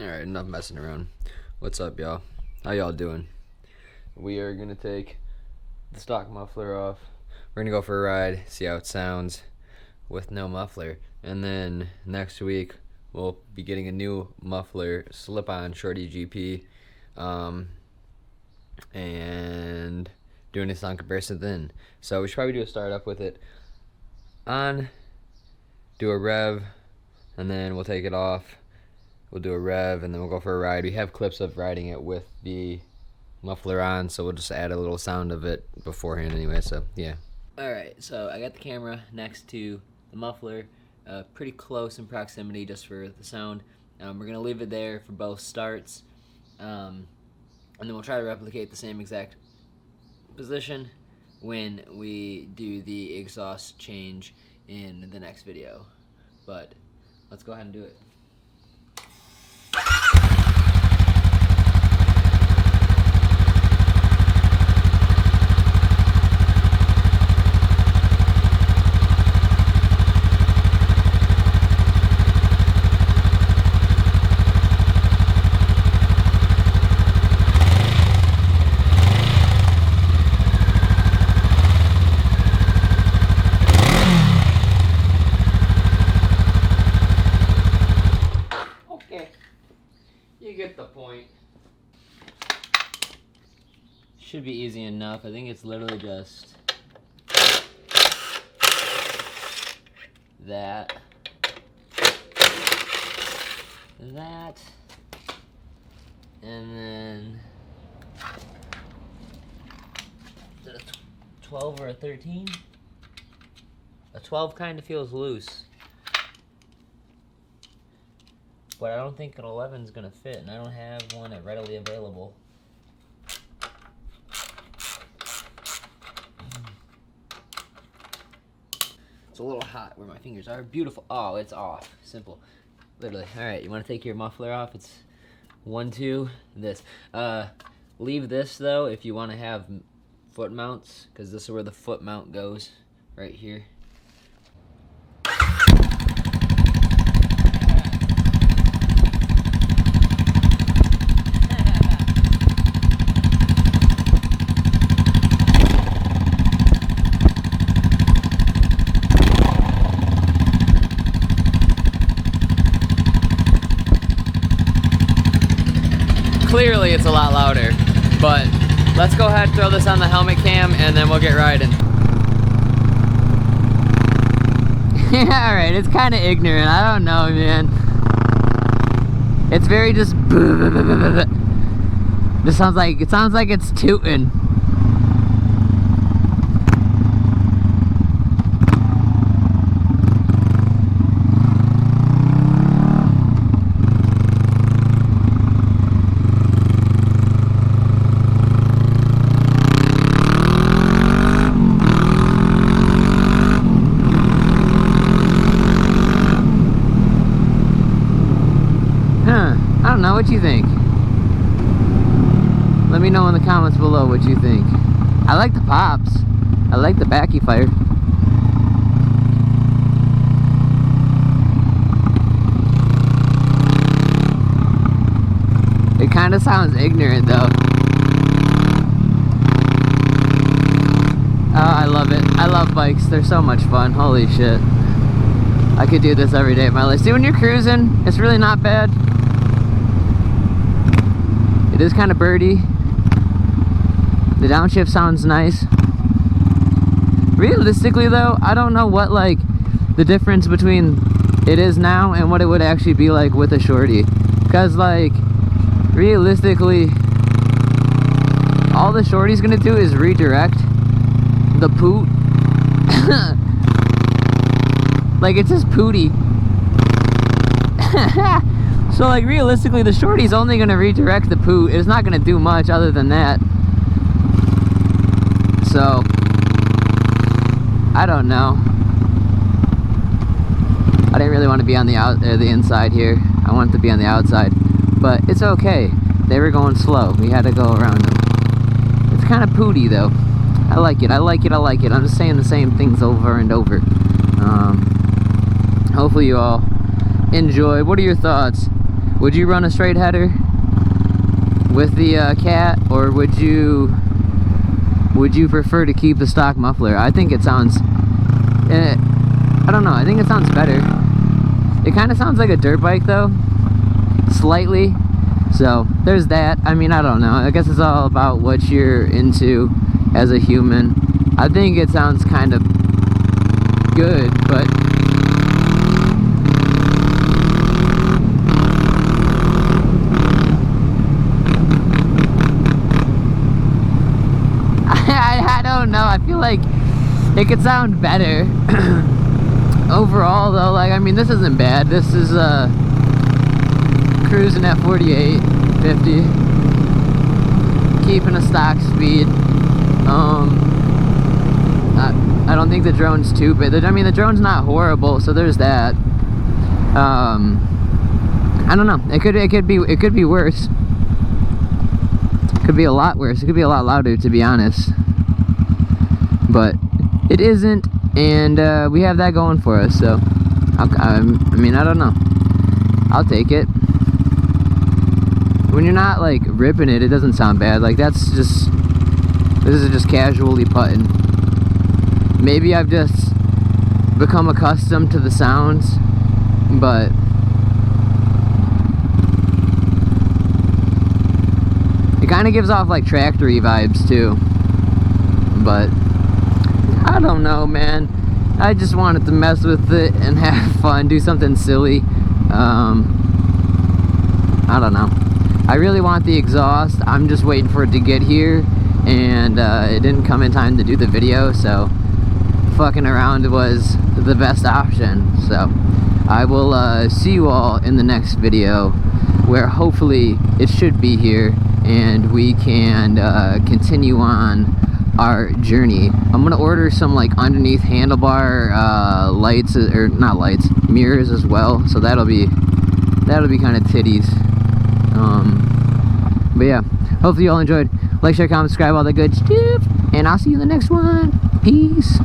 Alright, enough messing around. What's up, y'all? How y'all doing? We are gonna take the stock muffler off. We're gonna go for a ride, see how it sounds with no muffler. And then next week, we'll be getting a new muffler slip-on Shorty GP. And doing a sound comparison then. So we should probably do a startup with it on, do a rev, and then we'll take it off. We'll do a rev, and then we'll go for a ride. We have clips of riding it with the muffler on, so we'll just add a little sound of it beforehand anyway, so yeah. Alright, so I got the camera next to the muffler, pretty close in proximity just for the sound. We're going to leave it there for both starts, and then we'll try to replicate the same exact position when we do the exhaust change in the next video. But let's go ahead and do it. You get the point. Should be easy enough. I think it's literally just that, and then is it a 12 or a 13? A 12 kind of feels loose. But I don't think an 11 is going to fit, and I don't have one readily available. It's a little hot where my fingers are. Beautiful. Oh, it's off. Simple. Literally. Alright, you want to take your muffler off? It's 1, 2, this. Leave this, though, if you want to have foot mounts, because this is where the foot mount goes, right here. Clearly it's a lot louder, but let's go ahead and throw this on the helmet cam and then we'll get riding. Yeah, alright, it's kind of ignorant, I don't know, man. It's very just it sounds like it's tooting. I don't know, what you think? Let me know in the comments below what you think. I like the pops. I like the backy fire. It kind of sounds ignorant though. Oh, I love it. I love bikes. They're so much fun. Holy shit. I could do this every day of my life. See, when you're cruising, it's really not bad. It is kind of birdy. The downshift sounds nice. Realistically though, I don't know what like the difference between it is now and what it would actually be like with a shorty. Cause like realistically, all the shorty's gonna do is redirect the poot. Like it's just pooty. So like realistically the shorty's only gonna redirect the poot. It's not gonna do much other than that. So I don't know. I didn't really want to be on the inside here. I wanted to be on the outside, but it's okay. They were going slow. We had to go around them. It's kind of pooty though. I like it. I like it. I like it. I'm just saying the same things over and over. Hopefully you all enjoyed. What are your thoughts? Would you run a straight header with the cat, or would you prefer to keep the stock muffler? I think it sounds, I don't know, I think it sounds better. It kind of sounds like a dirt bike though, slightly. So there's that. I mean, I don't know, I guess it's all about what you're into as a human. I think it sounds kind of good, but I don't know, I feel like it could sound better. Overall though, like, I mean, this isn't bad. This is cruising at 48, 50, keeping a stock speed. I don't think the drone's too big. I mean, the drone's not horrible, so there's that. I don't know. It could be worse. It could be a lot worse. It could be a lot louder, to be honest. But it isn't, and we have that going for us. So I mean, I don't know. I'll take it. When you're not like ripping it, it doesn't sound bad. Like, this is just casually putting. Maybe I've just become accustomed to the sounds, but it kind of gives off like tractory vibes too. But I don't know, man. I just wanted to mess with it and have fun, do something silly. I don't know. I really want the exhaust. I'm just waiting for it to get here, and it didn't come in time to do the video, so fucking around was the best option. So I will see you all in the next video, where hopefully it should be here and we can continue on our journey. I'm gonna order some like underneath handlebar lights, or not lights, mirrors as well, so that'll be kind of titties. But yeah, hopefully you all enjoyed. Like, share, comment, subscribe, all that good stuff, and I'll see you in the next one. Peace.